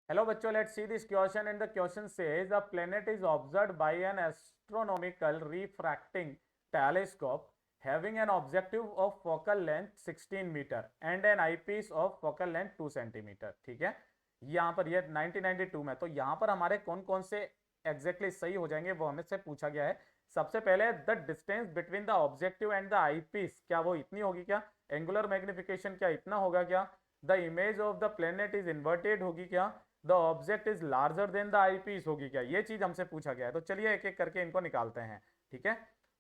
Hello बच्चों, let's see this question and the question says a planet is observed by an astronomical refracting telescope having an objective of focal length 16 meter and an eyepiece of focal length 2 centimeter। ठीक है, यहाँ पर ये 1992 में, तो यहाँ पर हमारे कौन कौन से एग्जैक्टली सही हो जाएंगे वो हमें से पूछा गया है। सबसे पहले the distance between the objective and the eyepiece, क्या वो इतनी होगी क्या? एंगुलर मैग्निफिकेशन क्या इतना होगा क्या? The image of the planet is inverted होगी क्या? The object is larger than the eyepiece होगी क्या? ये चीज हमसे पूछा गया है। तो चलिए एक एक करके इनको निकालते हैं। ठीक है,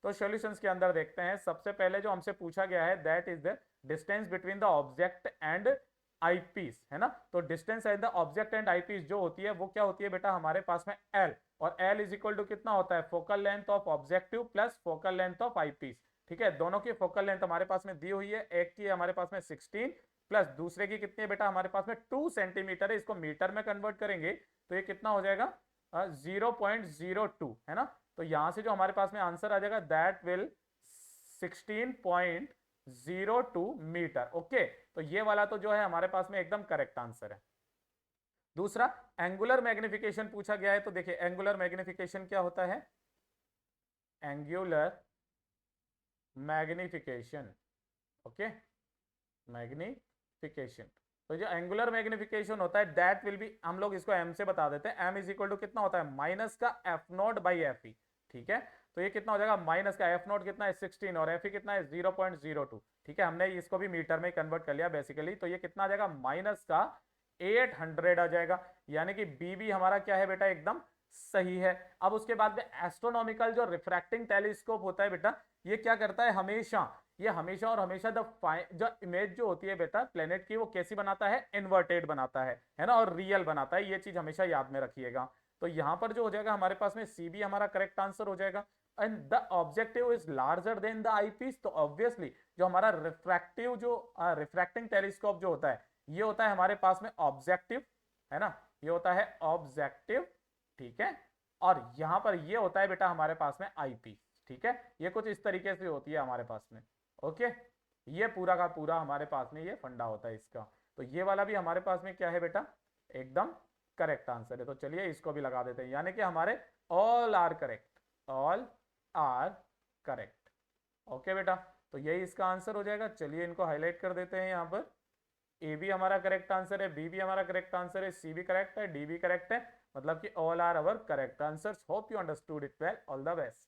तो सॉल्यूशंस के अंदर देखते हैं। सबसे पहले जो हमसे पूछा गया है that is the distance between the object and eyepiece, है ना। तो distance at the object and eyepiece जो होती है वो क्या होती है बेटा हमारे पास में एल, और एल इज इक्वल टू कितना होता है? Focal length of objective plus focal length of eyepiece. ठीक है, दोनों की फोकल लेंथ हमारे पास में दी हुई है, एक की हमारे पास में 16 प्लस दूसरे की कितनी है बेटा हमारे पास में 2 सेंटीमीटर है। इसको मीटर में कन्वर्ट करेंगे तो ये कितना हो जाएगा? 0.02, है ना। तो यहां से जो हमारे पास में आंसर आ जाएगा दैट विल 16.02 मीटर। ओके, तो ये वाला तो जो है हमारे पास में एकदम करेक्ट आंसर है। दूसरा एंगुलर मैग्निफिकेशन पूछा गया है, तो देखिए एंगुलर मैग्निफिकेशन क्या होता है? एंगुलर मैग्निफिकेशन, ओके, मैग्निफिकेशन, तो जो एंगुलर मैग्निफिकेशन होता है दैट विल बी, हम लोग इसको एम से बता देते हैं। एम इज इक्वल टू कितना होता है? माइनस का F not by F E. ठीक है, तो ये कितना हो जाएगा? माइनस का एफ नॉट कितना है? 16 और एफ ई कितना है? 0.02। ठीक है, हमने इसको भी मीटर में कन्वर्ट कर लिया बेसिकली। तो ये कितना आ जाएगा? माइनस का 800 आ जाएगा, यानी कि बी भी हमारा क्या है बेटा? एकदम सही है। अब उसके बाद में एस्ट्रोनॉमिकल जो रिफ्रैक्टिंग टेलीस्कोप होता है बेटा, ये क्या करता है हमेशा? ये हमेशा और हमेशा जो इमेज जो होती है बेटा प्लेनेट की वो कैसी बनाता है? इन्वर्टेड बनाता है ना, और रियल बनाता है। ये चीज हमेशा याद में रखिएगा। तो यहां पर जो हो जाएगा हमारे पास में सी भी हमारा करेक्ट आंसर हो जाएगा। And the objective is larger than the eyepiece, तो ऑब्वियसली जो हमारा रिफ्रैक्टिव जो रिफ्रैक्टिंग टेलीस्कोप जो होता है ये होता है हमारे पास में ऑब्जेक्टिव, है ना, ये होता है ऑब्जेक्टिव। ठीक है, और यहां पर ये होता है बेटा हमारे पास में आईपीस। ठीक है, ये कुछ इस तरीके से होती है हमारे पास में। ओके, ये पूरा का पूरा हमारे पास में ये फंडा होता है इसका। तो ये वाला भी हमारे पास में क्या है बेटा? एकदम करेक्ट आंसर है। तो चलिए इसको भी लगा देते हैं, यानी कि हमारे all are correct, all are correct. Okay बेटा, तो यही इसका आंसर हो जाएगा। चलिए इनको हाईलाइट कर देते हैं यहाँ पर। ए भी हमारा करेक्ट आंसर है, बी भी हमारा करेक्ट आंसर है, सी भी करेक्ट है, डी भी करेक्ट है, मतलब कि all are our correct answers. Hope you understood it well. All the best.